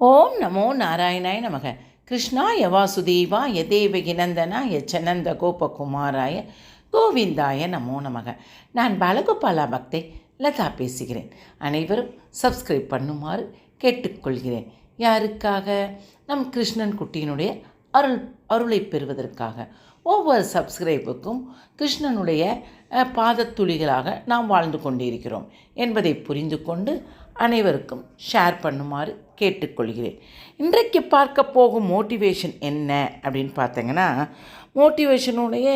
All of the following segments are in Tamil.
ஓம் நமோ நாராயணாய நமக. கிருஷ்ணாய வாசுதேவாய தேவகி நந்தனாய சனந்த கோபகுமாராய கோவிந்தாய நமோ நமக. நான் பாலகோபாலா பக்தை லதா பேசுகிறேன். அனைவரும் சப்ஸ்கிரைப் பண்ணுமாறு கேட்டுக்கொள்கிறேன். யாருக்காக? நம் கிருஷ்ணன் குட்டியினுடைய அருளை பெறுவதற்காக. ஒவ்வொரு சப்ஸ்கிரைபுக்கும் கிருஷ்ணனுடைய பாதத்துளிகளாக நாம் வாழ்ந்து கொண்டிருக்கிறோம் என்பதை புரிந்து கொண்டு அனைவருக்கும் ஷேர் பண்ணுமாறு கேட்டுக்கொள்கிறேன். இன்றைக்கு பார்க்க போகும் மோட்டிவேஷன் என்ன அப்படின்னு பார்த்தீங்கன்னா, மோட்டிவேஷனுடைய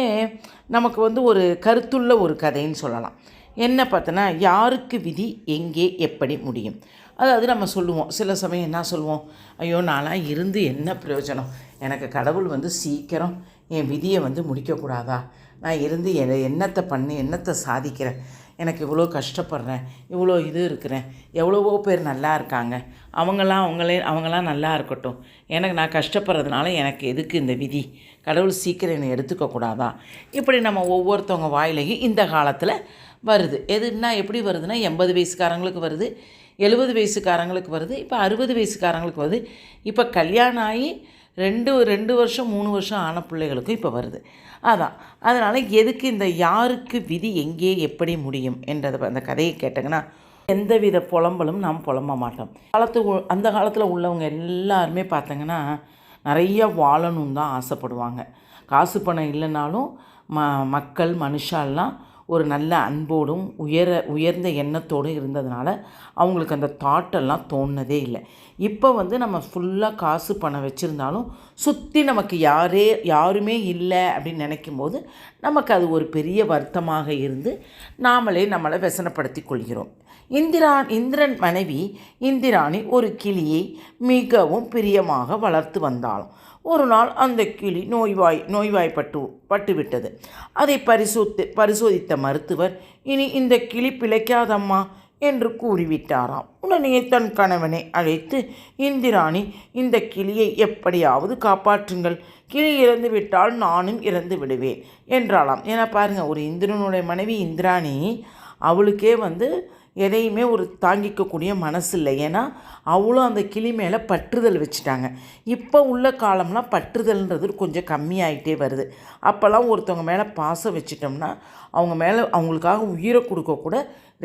நமக்கு ஒரு கருத்துள்ள ஒரு கதைன்னு சொல்லலாம். என்ன பார்த்தோன்னா, யாருக்கு விதி எங்கே எப்படி முடியும். அதாவது நம்ம சொல்லுவோம், சில சமயம் என்ன சொல்லுவோம், ஐயோ நான்லாம் இருந்து என்ன பிரயோஜனம், எனக்கு கடவுள் சீக்கிரம் என் விதியை முடிக்கக்கூடாதா, நான் இருந்து என்னத்தை பண்ணி என்னத்தை சாதிக்கிறேன், எனக்கு இவ்வளோ கஷ்டப்படுறேன், இவ்வளோ இருக்கிறேன், எவ்வளவோ பேர் நல்லா இருக்காங்க, அவங்களாம் நல்லா இருக்கட்டும், நான் கஷ்டப்படுறதுனால எனக்கு எதுக்கு இந்த விதி, கடவுள் சீக்கிரம் என்னை எடுத்துக்கக்கூடாதா. இப்படி நம்ம ஒவ்வொருத்தவங்க வாயிலையும் இந்த காலத்தில் வருது. எதுன்னா எப்படி வருதுன்னா, 80 வயசுக்காரங்களுக்கு வருது, 70 வயசுக்காரங்களுக்கு வருது, இப்போ 60 வயசுக்காரங்களுக்கு வருது, இப்போ கல்யாணம் ஆகி 2 வருஷம் 3 வருஷம் ஆன பிள்ளைகளுக்கும் இப்போ வருது. அதனால் எதுக்கு இந்த யாருக்கு விதி எங்கே எப்படி முடியும் என்றதை அந்த கதையை கேட்டங்கன்னா, எந்தவித புலம்பலும் நாம் புலம்ப மாட்டோம். அந்த காலத்தில் உள்ளவங்க எல்லாருமே பார்த்திங்கன்னா நிறைய வாழணும் தான் ஆசைப்படுவாங்க. காசு பணம் இல்லைனாலும் மக்கள் மனுஷாலாம் ஒரு நல்ல அன்போடும் உயர்ந்த எண்ணத்தோடும் இருந்ததுனால அவங்களுக்கு அந்த தாட்டெல்லாம் தோணுனதே இல்லை. இப்போ நம்ம ஃபுல்லாக காசு பணம் வச்சுருந்தாலும் சுற்றி நமக்கு யாருமே இல்லை அப்படின்னு நினைக்கும்போது நமக்கு அது ஒரு பெரிய வருத்தமாக இருந்து நாமளே நம்மளை व्यसனப்படுத்தி கொள்கிறோம். இந்திரன் மனைவி இந்திராணி ஒரு கிளியை மிகவும் பிரியமாக வளர்த்து வந்தாலும் ஒரு நாள் அந்த கிளி நோய்வாய்ப்பட்டு விட்டது. அதை பரிசோதித்த மருத்துவர், இனி இந்த கிளி பிழைக்காதம்மா என்று கூறிவிட்டாராம். உடனே தன் கணவனை அழைத்து, இந்திராணி, இந்த கிளியை எப்படியாவது காப்பாற்றுங்கள், கிளி இறந்து விட்டால் நானும் இறந்து விடுவேன் என்றாலாம். ஏன்னா பாருங்கள், ஒரு இந்திரனுடைய மனைவி இந்திராணி, அவளுக்கே எதையுமே தாங்கிக்கக்கூடிய மனசு இல்லை. ஏன்னா அவளும் அந்த கிளி மேலே பற்றுதல் வச்சுட்டாங்க. இப்போ உள்ள காலம்லாம் பற்றுதல்ன்றது கொஞ்சம் கம்மியாயிட்டே வருது. அப்போல்லாம் ஒருத்தவங்க மேலே பாசம் வச்சிட்டோம்னா அவங்க மேலே அவங்களுக்காக உயிரை கொடுக்கக்கூட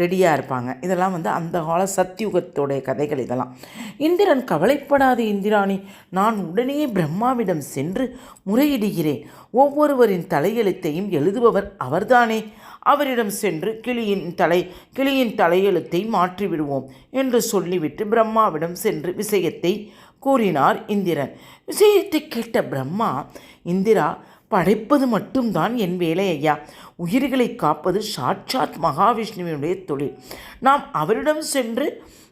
ரெடியாக இருப்பாங்க. இதெல்லாம் அந்த கால சத்தியுகத்தோடைய கதைகள் இதெல்லாம். இந்திரன், கவலைப்படாது இந்திராணி, நான் உடனே பிரம்மாவிடம் சென்று முறையிடுகிறேன். ஒவ்வொருவரின் தலையெழுத்தையும் எழுதுபவர் அவர்தானே. அவரிடம் சென்று கிளியின் தலையெழுத்தை மாற்றிவிடுவோம் என்று சொல்லிவிட்டு பிரம்மாவிடம் சென்று விஷயத்தை கூறினார் இந்திரன். விஷயத்தை கேட்ட பிரம்மா, இந்திரா, படைப்பது மட்டும்தான் என் வேலை ஐயா, உயிர்களை காப்பது சாட்சாத் மகாவிஷ்ணுவினுடைய தொழில். நாம் அவரிடம் சென்று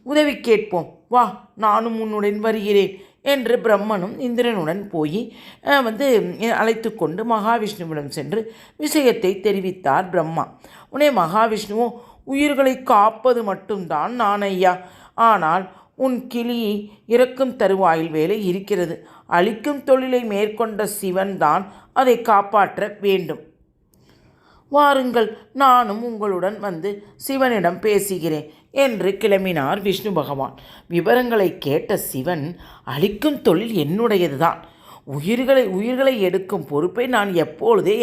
உதவி கேட்போம், வா, நானும் உன்னுடன் வருகிறேன் என்று பிரம்மனும் இந்திரனுடன் போய் அழைத்து கொண்டு மகாவிஷ்ணுவிடம் சென்று விஷயத்தை தெரிவித்தார் பிரம்மா. உடனே மகாவிஷ்ணுவோ, உயிர்களை காப்பது மட்டும்தான் நான் ஐயா, ஆனால் உன் கிளி இறக்கும் தருவாயில் வேலை இருக்கிறது. அழிக்கும் தொழிலை மேற்கொண்ட சிவன் தான் அதை காப்பாற்ற வேண்டும். வாருங்கள், நானும் உங்களுடன் சிவனிடம் பேசுகிறேன் என்று கிளம்பினார் விஷ்ணு பகவான். விவரங்களை கேட்ட சிவன், அழிக்கும் தொழில் என்னுடையதுதான், உயிர்களை எடுக்கும் பொறுப்பை நான் எப்பொழுதே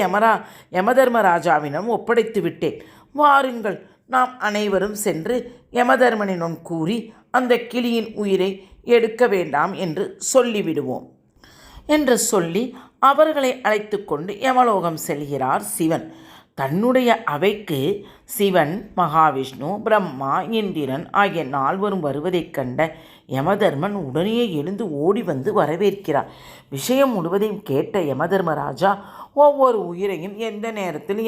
யமதர்மராஜாவிடம் ஒப்படைத்து விட்டேன். வாருங்கள், நாம் அனைவரும் சென்று யமதர்மனிடம் கூறி அந்த கிளியின் உயிரை எடுக்க வேண்டாம் என்று சொல்லிவிடுவோம் என்று சொல்லி அவர்களை அழைத்து கொண்டு யமலோகம் செல்கிறார் சிவன். தன்னுடைய அவைக்கு சிவன், மகாவிஷ்ணு, பிரம்மா, இந்திரன் ஆகிய 4 வருவதைக் கண்ட யமதர்மன் உடனே எழுந்து ஓடி வரவேற்கிறார். விஷயம் முழுவதையும் கேட்ட யமதர்மராஜா, ஒவ்வொரு உயிரையும் எந்த நேரத்தில்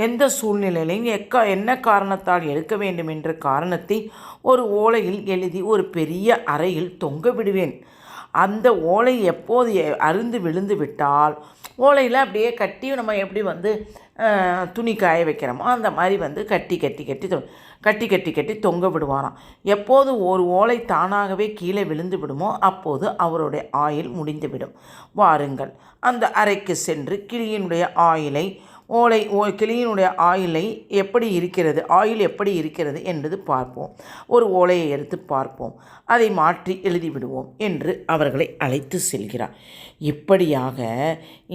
எந்த சூழ்நிலையிலையும் என்ன காரணத்தால் எடுக்க வேண்டும் என்ற காரணத்தை ஒரு ஓலையில் எழுதி ஒரு பெரிய அறையில் தொங்க விடுவேன். அந்த ஓலை எப்போது அருந்து விழுந்து விட்டால், ஓலையில் அப்படியே கட்டி நம்ம எப்படி துணி காய வைக்கிறோமோ அந்த மாதிரி கட்டி தொங்க விடுவாராம். எப்போது ஒரு ஓலை தானாகவே கீழே விழுந்து விடுமோ அப்போது அவருடைய ஆயுள் முடிந்துவிடும். வாருங்கள், அந்த அறைக்கு சென்று கிளியினுடைய ஆயுளை கிளியினுடைய ஆயில் எப்படி இருக்கிறது என்பது பார்ப்போம். ஒரு ஓலையை எடுத்து பார்ப்போம், அதை மாற்றி எழுதிவிடுவோம் என்று அவர்களை அழைத்து செல்கிறார். இப்படியாக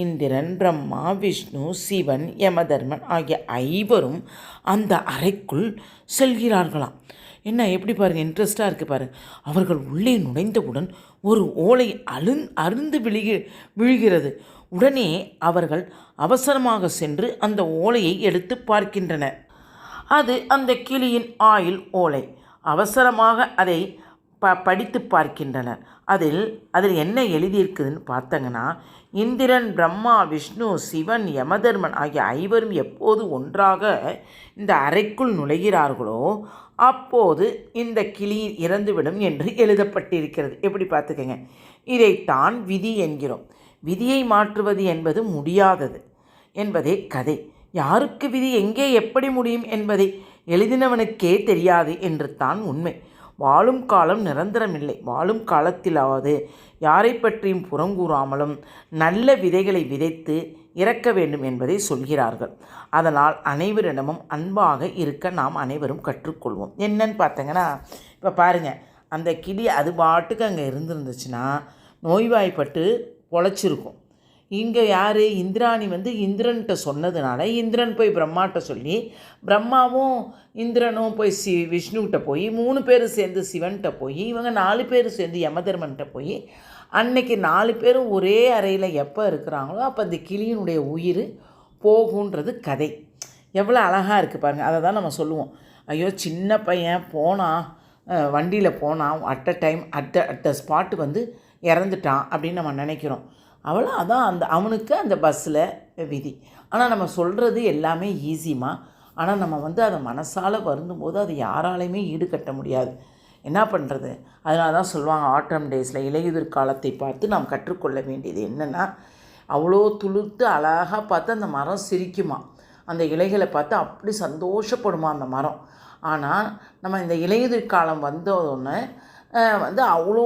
இந்திரன், பிரம்மா, விஷ்ணு, சிவன், யமதர்மன் ஆகிய 5 அந்த அறைக்குள் செல்கிறார்களாம். என்ன எப்படி பாருங்கள், இன்ட்ரெஸ்டாக இருக்குது பாருங்கள். அவர்கள் உள்ளே நுழைந்தவுடன் ஒரு ஓலை அருந்து விழுகிறது. உடனே அவர்கள் அவசரமாக சென்று அந்த ஓலையை எடுத்து பார்க்கின்றனர். அது அந்த கிளியின் ஆயில் ஓலை. அவசரமாக அதை படித்து பார்க்கின்றனர். அதில் என்ன எழுதியிருக்குதுன்னு பார்த்தங்கன்னா, இந்திரன், பிரம்மா, விஷ்ணு, சிவன், யமதர்மன் ஆகிய 5 எப்போது ஒன்றாக இந்த அறைக்குள் நுழைகிறார்களோ அப்போது இந்த கிளி இறந்துவிடும் என்று எழுதப்பட்டிருக்கிறது. எப்படி பார்த்துக்கங்க. இதைத்தான் விதி என்கிறோம். விதியை மாற்றுவது என்பது முடியாதது என்பதே கதை. யாருக்கு விதி எங்கே எப்படி முடியும் என்பதை எழுதினவனுக்கே தெரியாது என்று தான் உண்மை. வாழும் காலம் நிரந்தரமில்லை. வாழும் காலத்திலாவது யாரை பற்றியும் புறங்கூறாமலும் நல்ல விதைகளை விதைத்து இறக்க வேண்டும் என்பதை சொல்கிறார்கள். அதனால் அனைவரிடமும் அன்பாக இருக்க நாம் அனைவரும் கற்றுக்கொள்வோம். என்னன்னு பார்த்தீங்கன்னா, இப்போ பாருங்கள், அந்த கிளி அது பாட்டுக்கு அங்கே இருந்துருந்துச்சுன்னா நோய்வாய்ப்பட்டு பொழைச்சிருக்கும். இங்கே யார், இந்திராணி இந்திரன்கிட்ட சொன்னதுனால இந்திரன் போய் பிரம்மாட்ட சொல்லி, பிரம்மாவும் இந்திரனும் போய் விஷ்ணுக்கிட்ட போய் 3 பேர் சேர்ந்து சிவன்கிட்ட போய், இவங்க 4 பேர் சேர்ந்து யமதர்மன்கிட்ட போய், அன்னைக்கு 4 பேரும் ஒரே அறையில் எப்போ இருக்கிறாங்களோ அப்போ அந்த கிளியினுடைய உயிர் போகுன்றது கதை. எவ்வளோ அழகாக இருக்குது பாருங்கள். அதை தான் நம்ம சொல்லுவோம். ஐயோ சின்ன பையன் போனான், வண்டியில் போனான், அட் த ஸ்பாட்டு இறந்துட்டான் அப்படின்னு நம்ம நினைக்கிறோம். அதான் அவனுக்கு அந்த பஸ்ஸில் விதி. ஆனால் நம்ம சொல்கிறது எல்லாமே ஈஸிமா. ஆனால் நம்ம அதை மனசால் வருந்தும்போது அது யாராலையுமே ஈடுகட்ட முடியாது. என்ன பண்ணுறது? அதனால தான் சொல்லுவாங்க, ஆட்டம் டேஸில் இலையுதிர் காலத்தை பார்த்து நாம் கற்றுக்கொள்ள வேண்டியது என்னென்னா, அவ்வளோ துளுர்த்து அழகாக பார்த்து அந்த மரம் சிரிக்குமா. அந்த இலைகளை பார்த்து அப்படி சந்தோஷப்படுமா அந்த மரம். ஆனால் நம்ம இந்த இலையுதிர் காலம் வந்தோடனே அவ்வளோ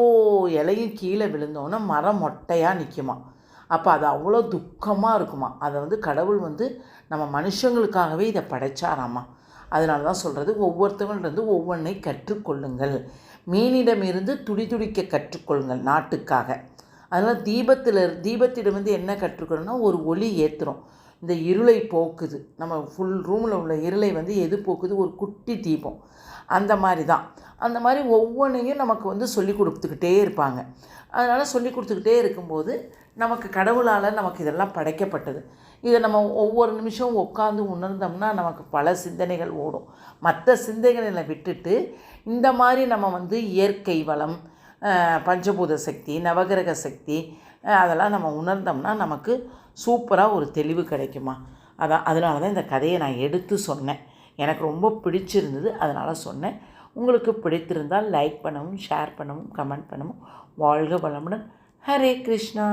இலையும் கீழே விழுந்தோன்னே மரம் மொட்டையாக நிற்குமா. அப்போ அது அவ்வளோ துக்கமாக இருக்குமா. அதை கடவுள் நம்ம மனுஷங்களுக்காகவே இதை படைச்சாராமா. அதனால தான் சொல்கிறது, ஒவ்வொருத்தவங்கள்ட்ட ஒவ்வொன்றை கற்றுக்கொள்ளுங்கள். மீனிடமிருந்து துடிதுடிக்க கற்றுக்கொள்ளுங்கள் நாட்டுக்காக. அதனால் தீபத்திடம் என்ன கற்றுக்கணும்னா, ஒரு ஒளி ஏற்றுறோம். இந்த இருளை போக்குது. நம்ம ஃபுல் ரூமில் உள்ள இருளை எது போக்குது? ஒரு குட்டி தீபம். அந்த மாதிரி தான். அந்த மாதிரி ஒவ்வொன்றையும் நமக்கு சொல்லி கொடுத்துக்கிட்டே இருப்பாங்க. அதனால் சொல்லி கொடுத்துக்கிட்டே இருக்கும்போது நமக்கு கடவுளால் நமக்கு இதெல்லாம் படைக்கப்பட்டது. இதை நம்ம ஒவ்வொரு நிமிஷம் உட்காந்து உணர்ந்தோம்னா நமக்கு பல சிந்தனைகள் ஓடும். மற்ற சிந்தனைகளை விட்டுட்டு இந்த மாதிரி நம்ம இயற்கை வளம், பஞ்சபூத சக்தி, நவகிரக சக்தி அதெல்லாம் நம்ம உணர்ந்தோம்னா நமக்கு சூப்பராக ஒரு தெளிவு கிடைக்குமா. அதனால தான் இந்த கதையை நான் எடுத்து சொன்னேன். எனக்கு ரொம்ப பிடிச்சிருந்தது, அதனால் சொன்னேன். உங்களுக்கு பிடித்திருந்தால் லைக் பண்ணவும், ஷேர் பண்ணவும், கமெண்ட் பண்ணவும். வாழ்க வளமுடன். ஹரே கிருஷ்ணா.